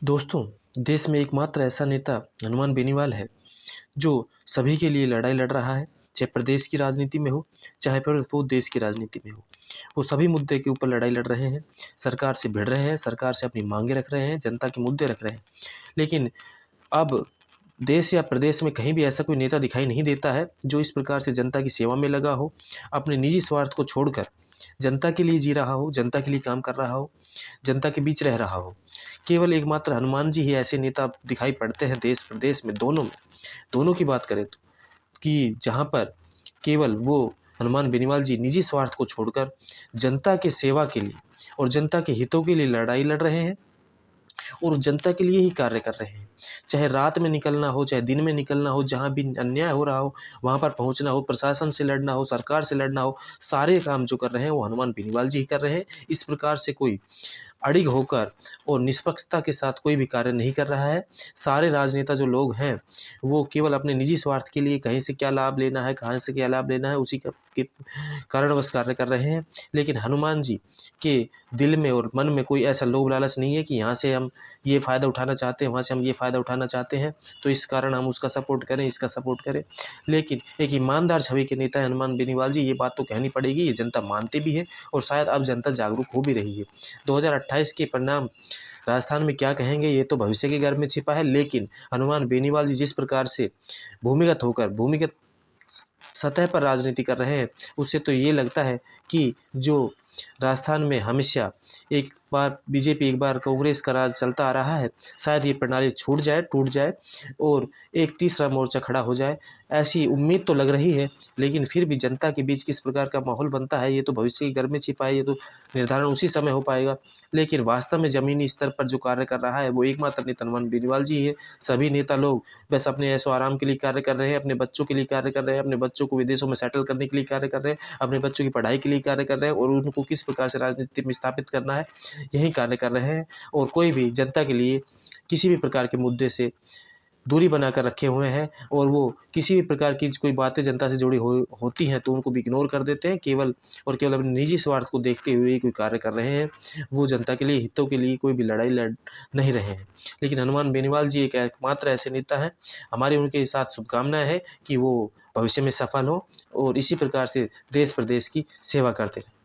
दोस्तों, देश में एकमात्र ऐसा नेता हनुमान बेनीवाल है, जो सभी के लिए लड़ाई लड़ रहा है, चाहे प्रदेश की राजनीति में हो, चाहे फिर वो देश की राजनीति में हो। वो सभी मुद्दे के ऊपर लड़ाई लड़ रहे हैं, सरकार से भिड़ रहे हैं, सरकार से अपनी माँगें रख रहे हैं, जनता के मुद्दे रख रहे हैं। लेकिन अब देश या प्रदेश में कहीं भी ऐसा कोई नेता दिखाई नहीं देता है, जो इस प्रकार से जनता की सेवा में लगा हो, अपने निजी स्वार्थ को छोड़कर जनता के लिए जी रहा हो, जनता के लिए काम कर रहा हो, जनता के बीच रह रहा हो। केवल एकमात्र हनुमान जी ही ऐसे नेता दिखाई पड़ते हैं देश प्रदेश में, दोनों में। दोनों की बात करें तो कि जहाँ पर केवल वो हनुमान बेनीवाल जी निजी स्वार्थ को छोड़कर जनता के सेवा के लिए और जनता के हितों के लिए लड़ाई लड़ रहे हैं और जनता के लिए ही कार्य कर रहे हैं। चाहे रात में निकलना हो, चाहे दिन में निकलना हो, जहाँ भी अन्याय हो रहा हो, वहाँ पर पहुँचना हो, प्रशासन से लड़ना हो, सरकार से लड़ना हो, सारे काम जो कर रहे हैं वो हनुमान बेनीवाल जी ही कर रहे हैं। इस प्रकार से कोई अड़िग होकर और निष्पक्षता के साथ कोई भी कार्य नहीं कर रहा है। सारे राजनेता जो लोग हैं, वो केवल अपने निजी स्वार्थ के लिए कहीं से क्या लाभ लेना है, कहाँ से क्या लाभ लेना है, उसी का के कारणवश कार्य कर रहे हैं। लेकिन हनुमान जी के दिल में और मन में कोई ऐसा लोभ लालच नहीं है कि यहाँ से हम ये फ़ायदा उठाना चाहते हैं, वहाँ से हम ये फ़ायदा उठाना चाहते हैं, तो इस कारण हम उसका सपोर्ट करें, इसका सपोर्ट करें। लेकिन एक ईमानदार छवि के नेता हैं हनुमान बेनीवाल जी, ये बात तो कहनी पड़ेगी, ये जनता मानती भी है और शायद अब जनता जागरूक हो भी रही है। 2028 के परिणाम राजस्थान में क्या कहेंगे, ये तो भविष्य के गर्भ में छिपा है। लेकिन हनुमान बेनीवाल जी जिस प्रकार से भूमिगत सतह पर राजनीति कर रहे हैं, उससे तो ये लगता है कि जो राजस्थान में हमेशा एक बार बीजेपी, एक बार कांग्रेस का राज चलता आ रहा है, शायद ये प्रणाली छूट जाए, टूट जाए और एक तीसरा मोर्चा खड़ा हो जाए। ऐसी उम्मीद तो लग रही है, लेकिन फिर भी जनता के बीच किस प्रकार का माहौल बनता है, ये तो भविष्य के गर्भ में छिपा है, ये तो निर्धारण उसी समय हो पाएगा। लेकिन वास्तव में ज़मीनी स्तर पर जो कार्य कर रहा है, वो एकमात्र नेता हनुमान बेनीवाल जी ही है। सभी नेता लोग बस अपने ऐशो-आराम के लिए कार्य कर रहे हैं, अपने बच्चों के लिए कार्य कर रहे हैं, अपने बच्चों को विदेशों में सेटल करने के लिए कार्य कर रहे हैं, अपने बच्चों की पढ़ाई के लिए कार्य कर रहे हैं और उनको किस प्रकार से राजनीति में स्थापित करना है, यही कार्य कर रहे हैं। और कोई भी जनता के लिए किसी भी प्रकार के मुद्दे से दूरी बनाकर रखे हुए हैं और वो किसी भी प्रकार की कोई बातें जनता से जुड़ी होती हैं तो उनको भी इग्नोर कर देते हैं, केवल और केवल अपने निजी स्वार्थ को देखते हुए ही कोई कार्य कर रहे हैं। वो जनता के लिए, हितों के लिए कोई भी लड़ाई लड़ नहीं रहे हैं। लेकिन हनुमान बेनीवाल जी एक एकमात्र ऐसे नेता हैं, हमारी उनके साथ शुभकामनाएँ हैं कि वो भविष्य में सफल हों और इसी प्रकार से देश प्रदेश की सेवा करते रहें।